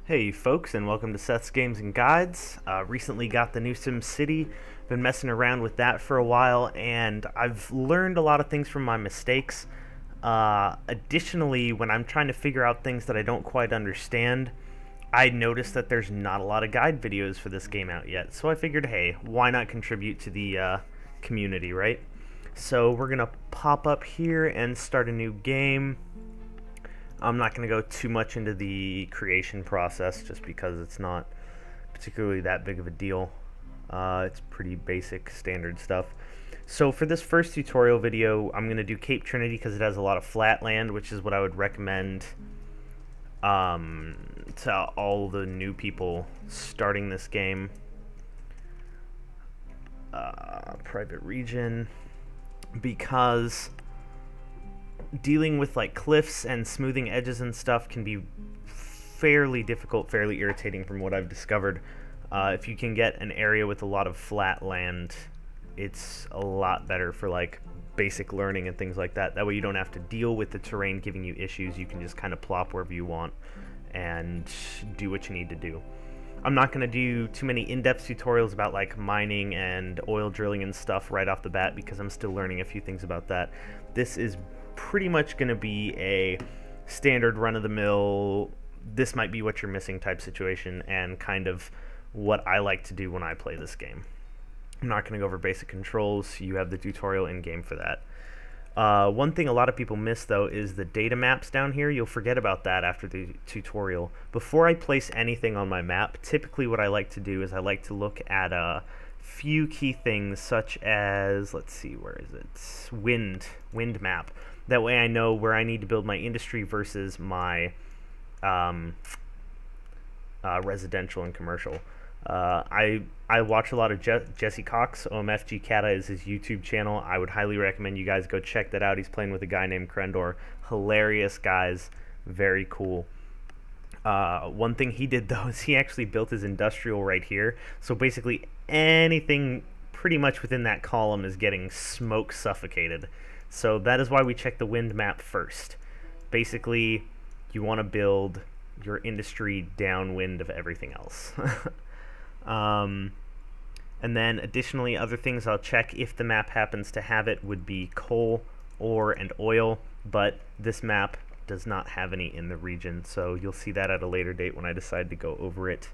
Hey folks, and welcome to Seth's Games and Guides. Recently got the new SimCity, been messing around with that for a while, and I've learned a lot of things from my mistakes. Additionally, when I'm trying to figure out things that I don't quite understand, I noticed that there's not a lot of guide videos for this game out yet, so I figured, hey, why not contribute to the community, right? So we're going to pop up here and start a new game. I'm not going to go too much into the creation process just because it's not particularly that big of a deal. It's pretty basic standard stuff. So for this first tutorial video, I'm going to do Cape Trinity because it has a lot of flat land, which is what I would recommend to all the new people starting this game. Private region, because dealing with like cliffs and smoothing edges and stuff can be fairly difficult, fairly irritating from what I've discovered. If you can get an area with a lot of flat land, it's a lot better for like basic learning and things like that. That way you don't have to deal with the terrain giving you issues. You can just kind of plop wherever you want and do what you need to do. I'm not going to do too many in-depth tutorials about like mining and oil drilling and stuff right off the bat because I'm still learning a few things about that. This is pretty much going to be a standard run-of-the-mill, this might be what you're missing type situation, and kind of what I like to do when I play this game. I'm not going to go over basic controls. You have the tutorial in-game for that. One thing a lot of people miss, though, is the data maps down here. You'll forget about that after the tutorial. Before I place anything on my map, typically what I like to do is I like to look at a few key things such as, let's see, where is it? Wind map. That way I know where I need to build my industry versus my residential and commercial. I watch a lot of Jesse Cox. OMFG Kata is his YouTube channel. I would highly recommend you guys go check that out. He's playing with a guy named Krendor. Hilarious guys. Very cool. One thing he did, though, is he actually built his industrial right here. So basically anything pretty much within that column is getting smoke suffocated. So that is why we check the wind map first. Basically, you want to build your industry downwind of everything else. And then additionally, other things I'll check if the map happens to have it would be coal, ore, and oil, but this map does not have any in the region, so you'll see that at a later date when I decide to go over it.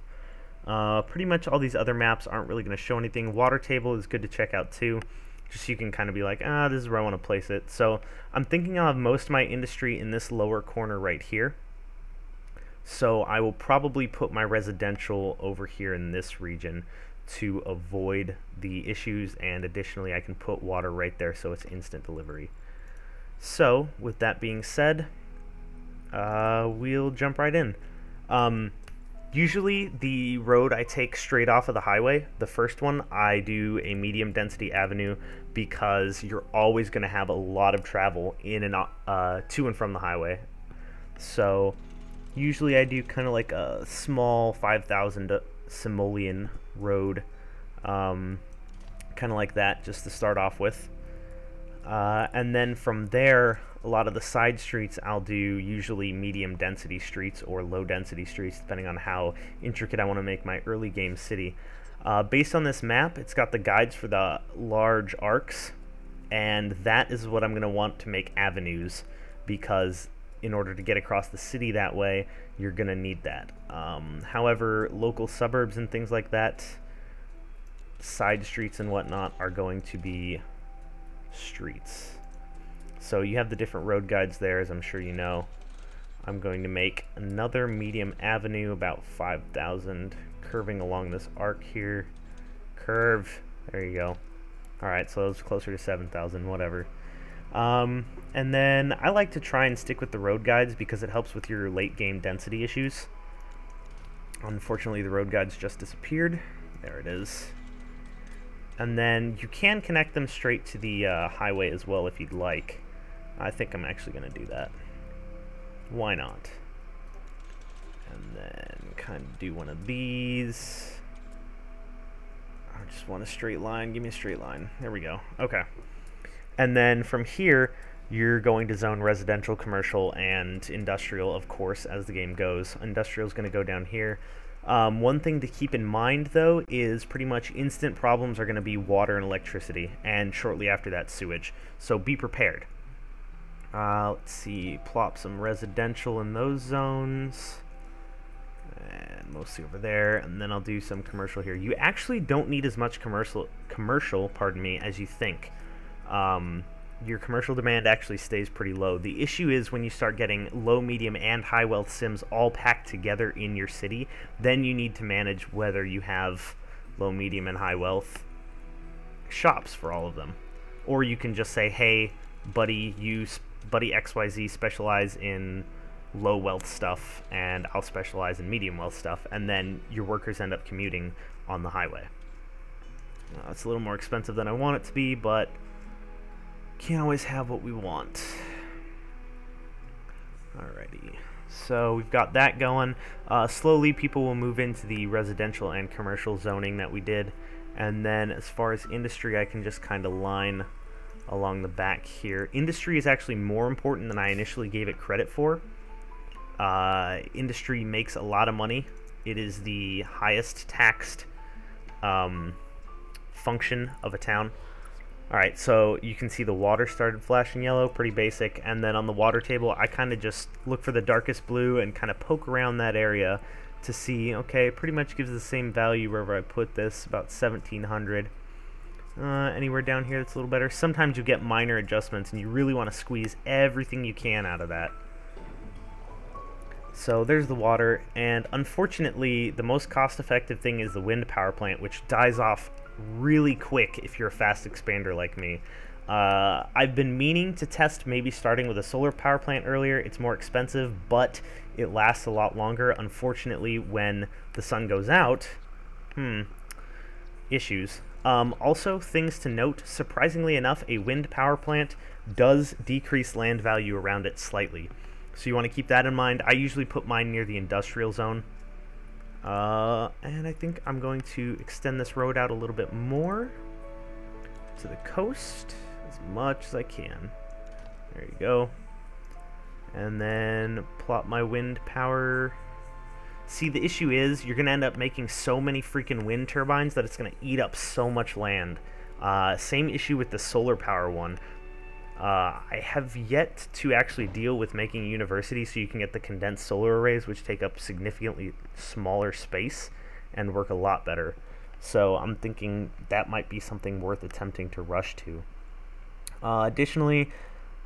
Pretty much all these other maps aren't really going to show anything. Water table is good to check out too, just so you can kind of be like, this is where I want to place it. So I'm thinking I'll have most of my industry in this lower corner right here. So I will probably put my residential over here in this region to avoid the issues, and additionally I can put water right there so it's instant delivery. So with that being said, we'll jump right in. Usually the road I take straight off of the highway, the first one, I do a medium density avenue because you're always going to have a lot of travel in and to and from the highway. So usually I do kind of like a small 5,000 simoleon road, kind of like that, just to start off with. And then from there, a lot of the side streets I'll do usually medium density streets or low density streets, depending on how intricate I want to make my early game city. Based on this map, it's got the guides for the large arcs, and that is what I'm going to want to make avenues, because in order to get across the city that way, you're going to need that. However, local suburbs and things like that, side streets and whatnot, are going to be streets. So you have the different road guides there, as I'm sure you know. I'm going to make another medium avenue, about 5,000, curving along this arc here. Curve. There you go. Alright, so it's closer to 7,000, whatever. And then I like to try and stick with the road guides because it helps with your late game density issues. Unfortunately, the road guides just disappeared. There it is. And then you can connect them straight to the highway as well if you'd like. I think I'm actually going to do that. Why not? And then kind of do one of these. I just want a straight line. Give me a straight line. There we go. Okay. And then from here, you're going to zone residential, commercial, and industrial, of course, as the game goes. Industrial is going to go down here. One thing to keep in mind, though, is pretty much instant problems are going to be water and electricity, and shortly after that, sewage. So be prepared. Let's see, plop some residential in those zones, and mostly over there, and then I'll do some commercial here. You actually don't need as much commercial, pardon me, as you think. Your commercial demand actually stays pretty low. The issue is when you start getting low, medium, and high wealth sims all packed together in your city, then you need to manage whether you have low, medium, and high wealth shops for all of them. Or you can just say, hey, buddy XYZ specialize in low wealth stuff, and I'll specialize in medium wealth stuff, and then your workers end up commuting on the highway. It's a little more expensive than I want it to be, but can't always have what we want. Alrighty, so we've got that going. Slowly people will move into the residential and commercial zoning that we did, and then as far as industry, I can just kind of line along the back here. Industry is actually more important than I initially gave it credit for. Industry makes a lot of money. It is the highest taxed function of a town. Alright, so you can see the water started flashing yellow, pretty basic, and then on the water table I kind of just look for the darkest blue and kind of poke around that area to see, okay, pretty much gives the same value wherever I put this, about 1700. Anywhere down here that's a little better. Sometimes you get minor adjustments and you really want to squeeze everything you can out of that. So there's the water, and unfortunately the most cost-effective thing is the wind power plant, which dies off really quick if you're a fast expander like me. I've been meaning to test maybe starting with a solar power plant earlier. It's more expensive, but it lasts a lot longer. Unfortunately, when the sun goes out, issues. Also, things to note, surprisingly enough, a wind power plant does decrease land value around it slightly. So you want to keep that in mind. I usually put mine near the industrial zone. And I think I'm going to extend this road out a little bit more to the coast as much as I can. There you go. And then plop my wind power. See, the issue is you're going to end up making so many freaking wind turbines that it's going to eat up so much land. Same issue with the solar power one. I have yet to actually deal with making a university so you can get the condensed solar arrays, which take up significantly smaller space and work a lot better. So I'm thinking that might be something worth attempting to rush to. Additionally,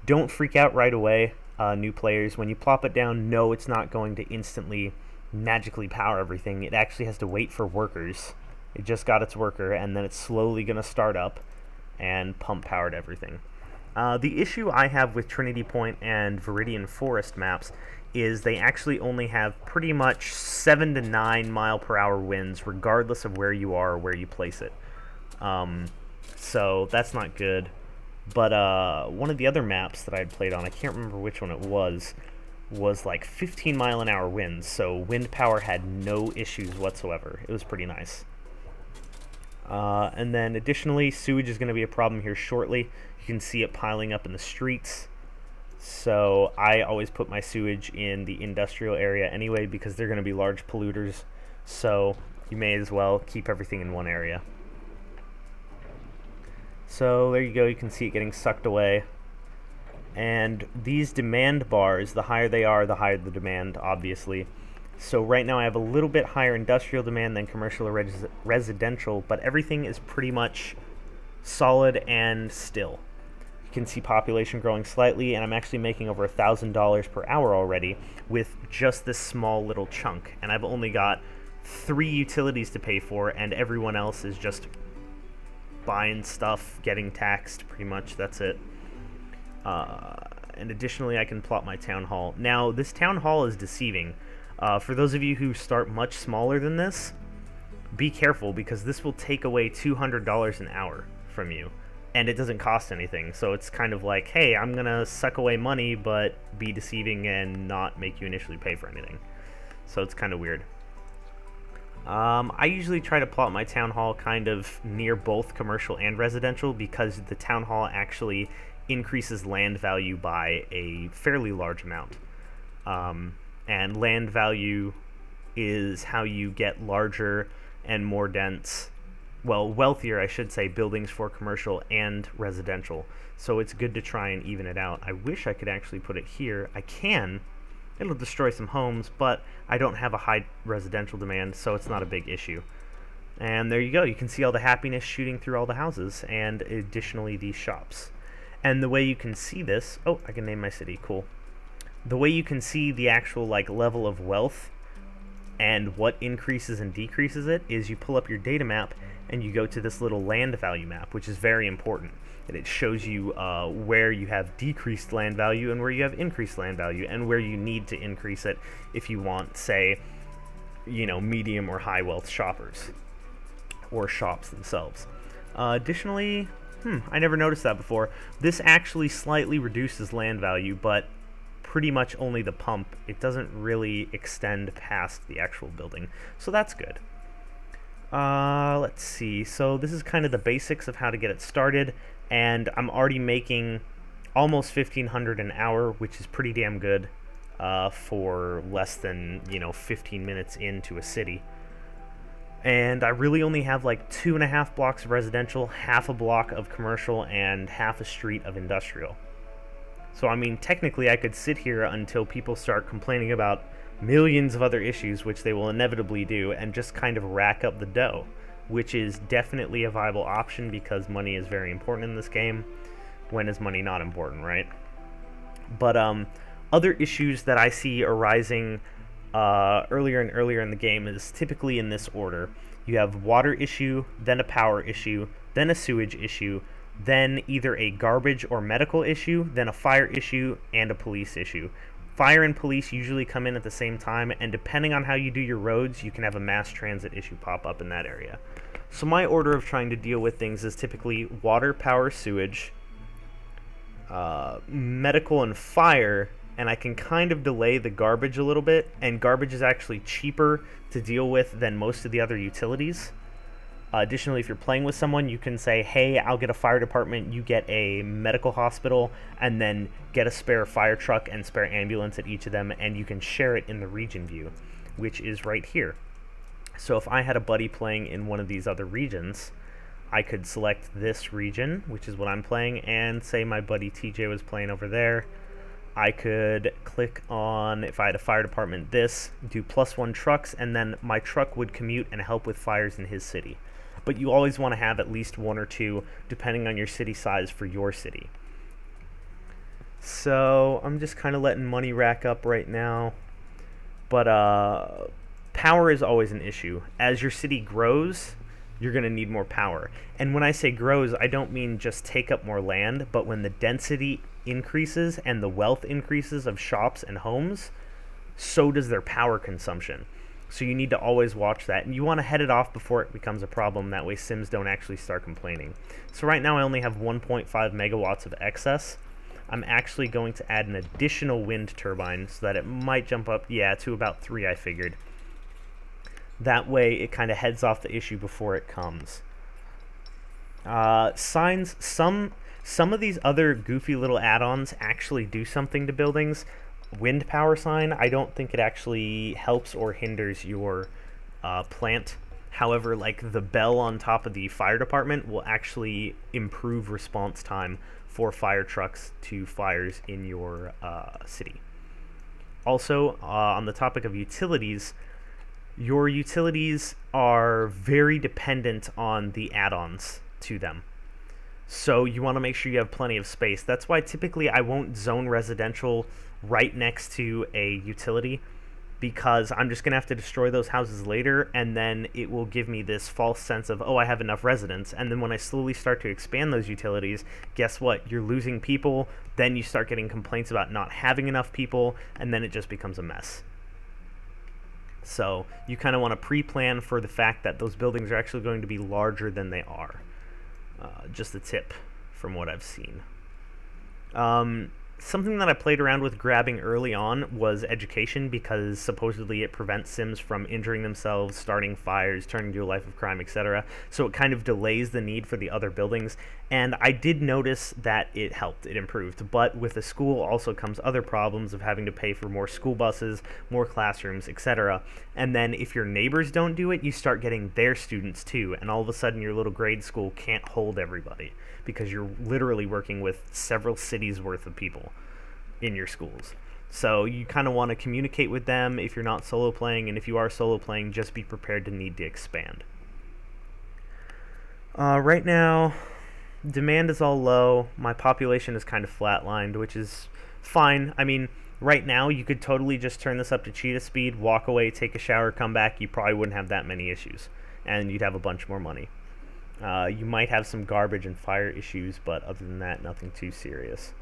don't freak out right away, new players. When you plop it down, no, it's not going to instantly magically power everything. It actually has to wait for workers. It just got its worker, and then it's slowly going to start up and pump powered everything. The issue I have with Trinity Point and Viridian Forest maps is they actually only have pretty much 7 to 9 mile per hour winds regardless of where you are or where you place it. So that's not good. But one of the other maps that I'd played on, I can't remember which one it was like 15 mile an hour winds, so wind power had no issues whatsoever. It was pretty nice. And then additionally, sewage is going to be a problem here shortly. You can see it piling up in the streets. So I always put my sewage in the industrial area anyway because they're going to be large polluters. So you may as well keep everything in one area. So there you go. You can see it getting sucked away. And these demand bars, the higher they are, the higher the demand, obviously. So right now I have a little bit higher industrial demand than commercial or residential, but everything is pretty much solid and still. You can see population growing slightly, and I'm actually making over $1,000 per hour already with just this small little chunk. And I've only got 3 utilities to pay for, and everyone else is just buying stuff, getting taxed, pretty much. That's it. And additionally, I can plot my town hall. Now, this town hall is deceiving. For those of you who start much smaller than this, be careful because this will take away $200 an hour from you, and it doesn't cost anything. So it's kind of like, hey, I'm gonna suck away money but be deceiving and not make you initially pay for anything. So it's kind of weird. I usually try to plot my town hall kind of near both commercial and residential because the town hall actually increases land value by a fairly large amount. And land value is how you get larger and more dense, well, wealthier, I should say, buildings for commercial and residential. So it's good to try and even it out. I wish I could actually put it here. I can. It'll destroy some homes, but I don't have a high residential demand, so it's not a big issue. And there you go. You can see all the happiness shooting through all the houses, and additionally these shops. And the way you can see this, oh, I can name my city, cool. The way you can see the actual like level of wealth and what increases and decreases it is you pull up your data map and you go to this little land value map, which is very important. And it shows you where you have decreased land value and where you have increased land value, and where you need to increase it if you want, say, you know, medium or high wealth shoppers or shops themselves. Additionally, I never noticed that before. This actually slightly reduces land value, but pretty much only the pump. It doesn't really extend past the actual building, so that's good. Let's see. So this is kind of the basics of how to get it started, and I'm already making almost 1,500 an hour, which is pretty damn good for less than, 15 minutes into a city. And I really only have like 2.5 blocks of residential, half a block of commercial, and half a street of industrial. So, I mean, technically I could sit here until people start complaining about millions of other issues, which they will inevitably do, and just kind of rack up the dough, which is definitely a viable option because money is very important in this game. When is money not important, right? But other issues that I see arising earlier and earlier in the game is typically in this order. You have water issue, then a power issue, then a sewage issue, then either a garbage or medical issue, then a fire issue, and a police issue. Fire and police usually come in at the same time, and depending on how you do your roads, you can have a mass transit issue pop up in that area. So my order of trying to deal with things is typically water, power, sewage, medical, and fire, and I can kind of delay the garbage a little bit, and garbage is actually cheaper to deal with than most of the other utilities. Additionally, if you're playing with someone, you can say, hey, I'll get a fire department, you get a medical hospital, and then get a spare fire truck and spare ambulance at each of them, and you can share it in the region view, which is right here. So if I had a buddy playing in one of these other regions, I could select this region, which is what I'm playing, and say my buddy TJ was playing over there. I could click on, if I had a fire department, this, do +1 trucks, and then my truck would commute and help with fires in his city. But you always want to have at least 1 or 2, depending on your city size for your city. So I'm just kind of letting money rack up right now. But power is always an issue. As your city grows, you're going to need more power. And when I say grows, I don't mean just take up more land, but when the density increases and the wealth increases of shops and homes, so does their power consumption. So you need to always watch that, and you want to head it off before it becomes a problem. That way Sims don't actually start complaining. So right now I only have 1.5 megawatts of excess. I'm actually going to add an additional wind turbine so that it might jump up, to about 3, I figured. That way it kind of heads off the issue before it comes. Signs, some of these other goofy little add-ons actually do something to buildings. Wind power sign, I don't think it actually helps or hinders your plant. However, like the bell on top of the fire department will actually improve response time for fire trucks to fires in your city. Also, on the topic of utilities, your utilities are very dependent on the add-ons to them. So you want to make sure you have plenty of space. That's why typically I won't zone residential right next to a utility, because I'm just going to have to destroy those houses later, and then it will give me this false sense of, oh, I have enough residents. And then when I slowly start to expand those utilities, guess what? You're losing people, then you start getting complaints about not having enough people, and then it just becomes a mess. So you kind of want to pre-plan for the fact that those buildings are actually going to be larger than they are. Just a tip from what I've seen. something that I played around with grabbing early on was education, because supposedly it prevents Sims from injuring themselves, starting fires, turning to a life of crime, etc. So it kind of delays the need for the other buildings, and I did notice that it helped, it improved. But with the school also comes other problems of having to pay for more school buses, more classrooms, etc. And then if your neighbors don't do it, you start getting their students too, and all of a sudden your little grade school can't hold everybody, because you're literally working with several cities worth of people in your schools. So you kind of want to communicate with them if you're not solo playing, and if you are solo playing, just be prepared to need to expand. Right now, demand is all low. My population is kind of flatlined, which is fine. I mean, right now you could totally just turn this up to cheetah speed, walk away, take a shower, come back. You probably wouldn't have that many issues, and you'd have a bunch more money. You might have some garbage and fire issues, but other than that, nothing too serious.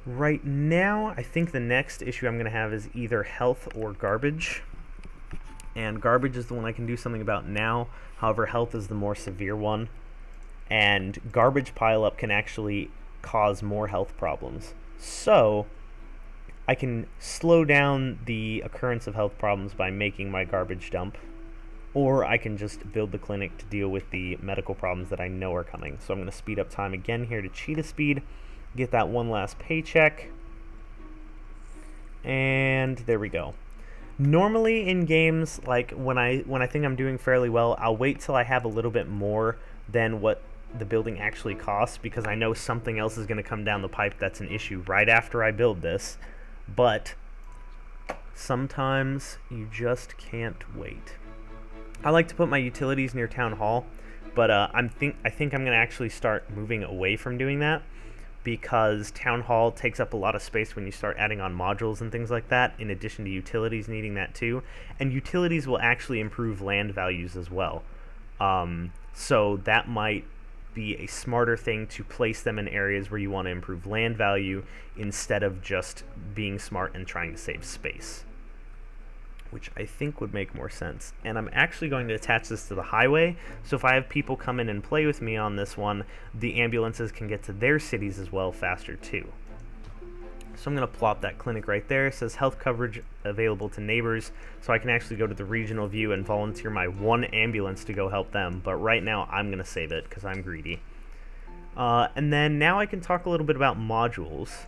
Right now, I think the next issue I'm going to have is either health or garbage. And garbage is the one I can do something about now. However, health is the more severe one. And garbage pileup can actually cause more health problems. So, I can slow down the occurrence of health problems by making my garbage dump. Or I can just build the clinic to deal with the medical problems that I know are coming. So I'm going to speed up time again here to cheetah speed, get that one last paycheck, and there we go. Normally in games, like when I think I'm doing fairly well, I'll wait till I have a little bit more than what the building actually costs, because I know something else is going to come down the pipe that's an issue right after I build this. But sometimes you just can't wait. I like to put my utilities near Town Hall, but I think I'm going to actually start moving away from doing that, because Town Hall takes up a lot of space when you start adding on modules and things like that, in addition to utilities needing that too. And utilities will actually improve land values as well. So that might be a smarter thing to place them in areas where you want to improve land value, instead of just being smart and trying to save space, which I think would make more sense. And I'm actually going to attach this to the highway, so if I have people come in and play with me on this one, the ambulances can get to their cities as well faster too. So I'm going to plop that clinic right there. It says health coverage available to neighbors, so I can actually go to the regional view and volunteer my one ambulance to go help them. But right now I'm going to save it because I'm greedy. And then now I can talk a little bit about modules.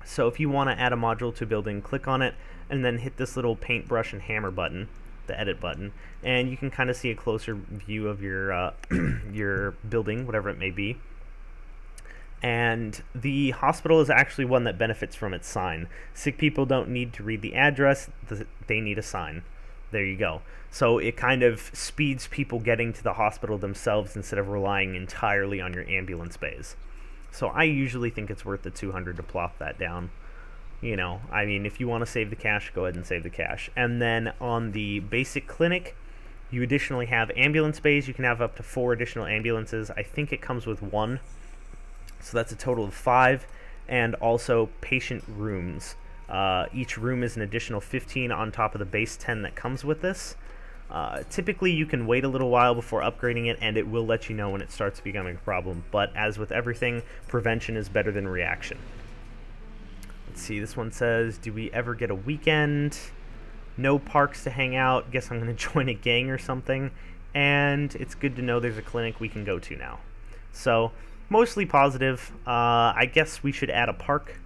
So if you want to add a module to a building, click on it and then hit this little paintbrush and hammer button, the edit button, and you can kind of see a closer view of your your building, whatever it may be. And the hospital is actually one that benefits from its sign. Sick people don't need to read the address, they need a sign. There you go. So it kind of speeds people getting to the hospital themselves instead of relying entirely on your ambulance bays. So I usually think it's worth the 200 to plop that down. You know, I mean, if you want to save the cash, go ahead and save the cash. And then on the basic clinic, you additionally have ambulance bays. You can have up to 4 additional ambulances. I think it comes with 1. So that's a total of 5. And also patient rooms. Each room is an additional 15 on top of the base 10 that comes with this. Typically you can wait a little while before upgrading it, and it will let you know when it starts becoming a problem. But as with everything, prevention is better than reaction. Let's see, this one says, do we ever get a weekend? No parks to hang out. Guess I'm going to join a gang or something. And it's good to know there's a clinic we can go to now. So, mostly positive. I guess we should add a park.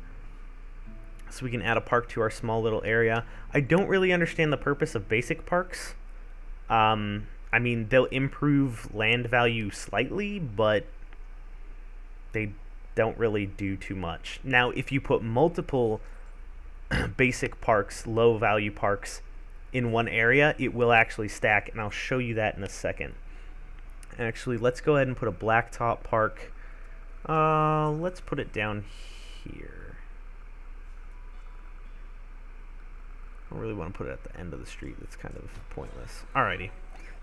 So we can add a park to our small little area. I don't really understand the purpose of basic parks. I mean, they'll improve land value slightly, but they don't really do too much. Now, if you put multiple basic parks, low value parks, in one area, it will actually stack, and I'll show you that in a second. Actually, let's go ahead and put a blacktop park. Let's put it down here. I don't really want to put it at the end of the street. That's kind of pointless. Alrighty.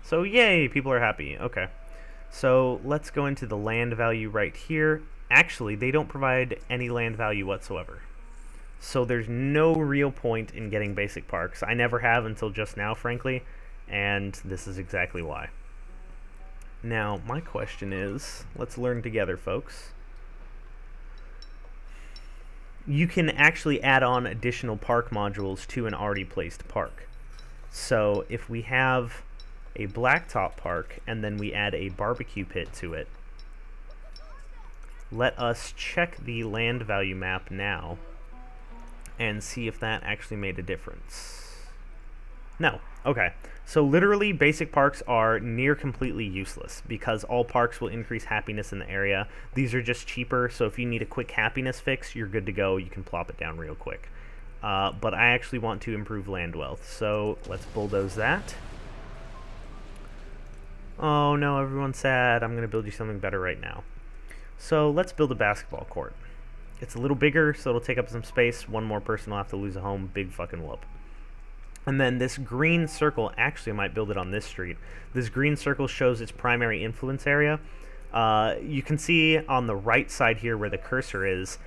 So, yay, people are happy. Okay. So, let's go into the land value right here. Actually, they don't provide any land value whatsoever. So there's no real point in getting basic parks. I never have until just now, frankly, and this is exactly why. Now, my question is, let's learn together, folks. you can actually add on additional park modules to an already placed park. So if we have a blacktop park and then we add a barbecue pit to it, let us check the land value map now and see if that actually made a difference. No. Okay. So literally basic parks are near completely useless because all parks will increase happiness in the area. These are just cheaper, so if you need a quick happiness fix, you're good to go. You can plop it down real quick. But I actually want to improve land wealth, so let's bulldoze that. Oh no, everyone's sad. I'm going to build you something better right now. So let's build a basketball court. It's a little bigger, so it'll take up some space. One more person will have to lose a home. Big fucking whoop. And then this green circle, actually I might build it on this street. This green circle shows its primary influence area. You can see on the right side here where the cursor is,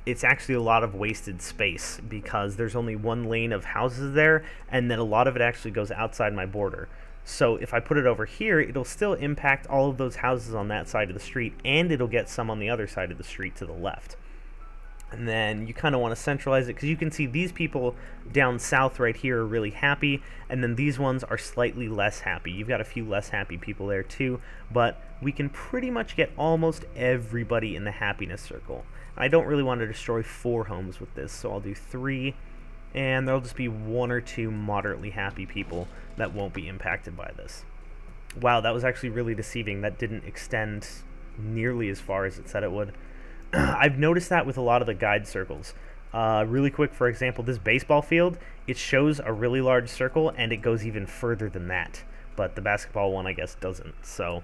it's actually a lot of wasted space because there's only one lane of houses there, and then a lot of it actually goes outside my border. So if I put it over here, it'll still impact all of those houses on that side of the street, and it'll get some on the other side of the street to the left. And then you kind of want to centralize it because you can see these people down south right here are really happy, and then these ones are slightly less happy. You've got a few less happy people there too, but we can pretty much get almost everybody in the happiness circle. I don't really want to destroy 4 homes with this, so I'll do 3, and there'll just be 1 or 2 moderately happy people that won't be impacted by this. Wow, that was actually really deceiving. That didn't extend nearly as far as it said it would. I've noticed that with a lot of the guide circles. Really quick, for example, this baseball field, it shows a really large circle, and it goes even further than that. But the basketball one, I guess, doesn't. So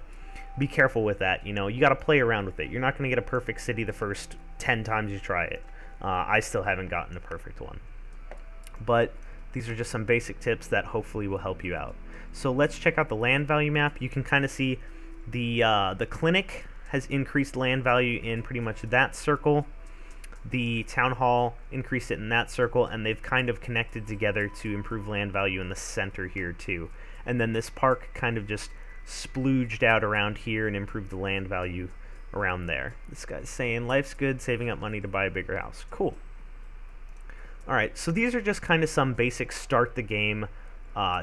be careful with that. You know, you got to play around with it. You're not going to get a perfect city the first 10 times you try it. I still haven't gotten a perfect one. But these are just some basic tips that hopefully will help you out. So let's check out the land value map. You can kind of see the clinic has increased land value in pretty much that circle. The town hall increased it in that circle, and they've kind of connected together to improve land value in the center here too. And then this park kind of just splooged out around here and improved the land value around there. This guy's saying life's good, saving up money to buy a bigger house. Cool. Alright, so these are just kind of some basic start the game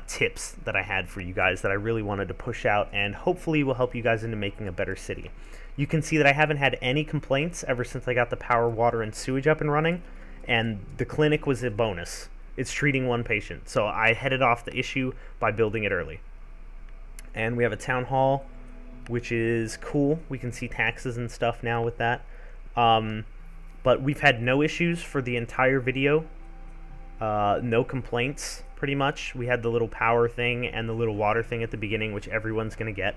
tips that I had for you guys that I really wanted to push out, and hopefully will help you guys into making a better city. You can see that I haven't had any complaints ever since I got the power, water, and sewage up and running, and the clinic was a bonus. It's treating 1 patient, so I headed off the issue by building it early. And we have a town hall, which is cool. We can see taxes and stuff now with that. But we've had no issues for the entire video. No complaints, pretty much. We had the little power thing and the little water thing at the beginning, which everyone's going to get.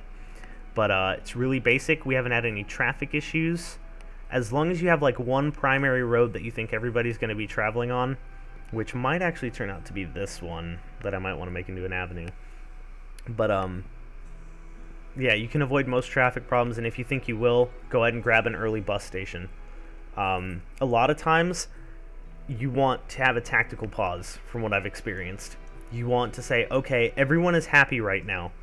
But it's really basic. We haven't had any traffic issues. As long as you have like 1 primary road that you think everybody's going to be traveling on, which might actually turn out to be this one that I might want to make into an avenue. But yeah, you can avoid most traffic problems, and if you think you will, go ahead and grab an early bus station. A lot of times you want to have a tactical pause, from what I've experienced. You want to say, okay, everyone is happy right now.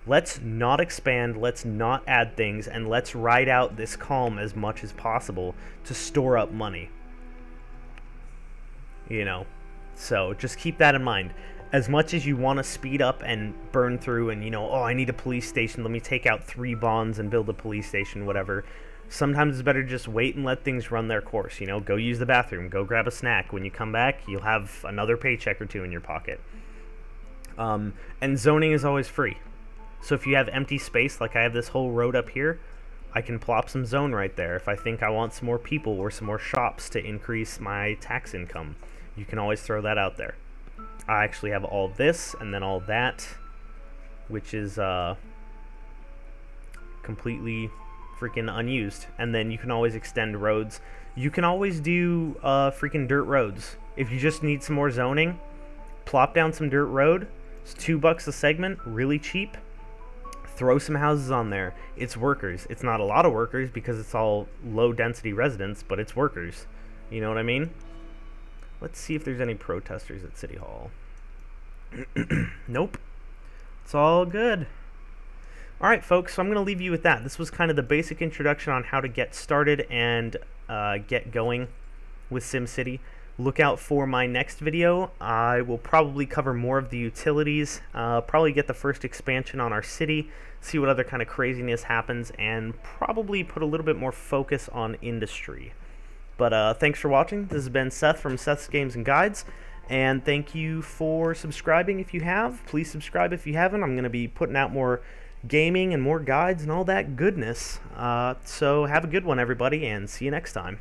Let's not expand, let's not add things, and let's ride out this calm as much as possible to store up money. You know, so just keep that in mind. As much as you want to speed up and burn through and, you know, oh, I need a police station, let me take out 3 bonds and build a police station, whatever. Sometimes it's better to just wait and let things run their course. You know, go use the bathroom, go grab a snack. When you come back, you'll have another paycheck or 2 in your pocket. And zoning is always free. So if you have empty space, like I have this whole road up here, I can plop some zone right there. If I think I want some more people or some more shops to increase my tax income, you can always throw that out there. I actually have all this and then all that, which is completely freaking unused. And then you can always extend roads. You can always do freaking dirt roads. If you just need some more zoning, plop down some dirt road. It's $2 a segment, really cheap. Throw some houses on there. It's workers. It's not a lot of workers because it's all low density residents, but it's workers. You know what I mean? Let's see if there's any protesters at City Hall. Nope. It's all good. Alright folks, so I'm going to leave you with that. This was kind of the basic introduction on how to get started and get going with SimCity. Look out for my next video. I will probably cover more of the utilities, probably get the first expansion on our city, see what other kind of craziness happens, and probably put a little bit more focus on industry. But thanks for watching. This has been Seth from Seth's Games and Guides, and thank you for subscribing if you have. Please subscribe if you haven't. I'm going to be putting out more gaming and more guides and all that goodness. So have a good one, everybody, and see you next time.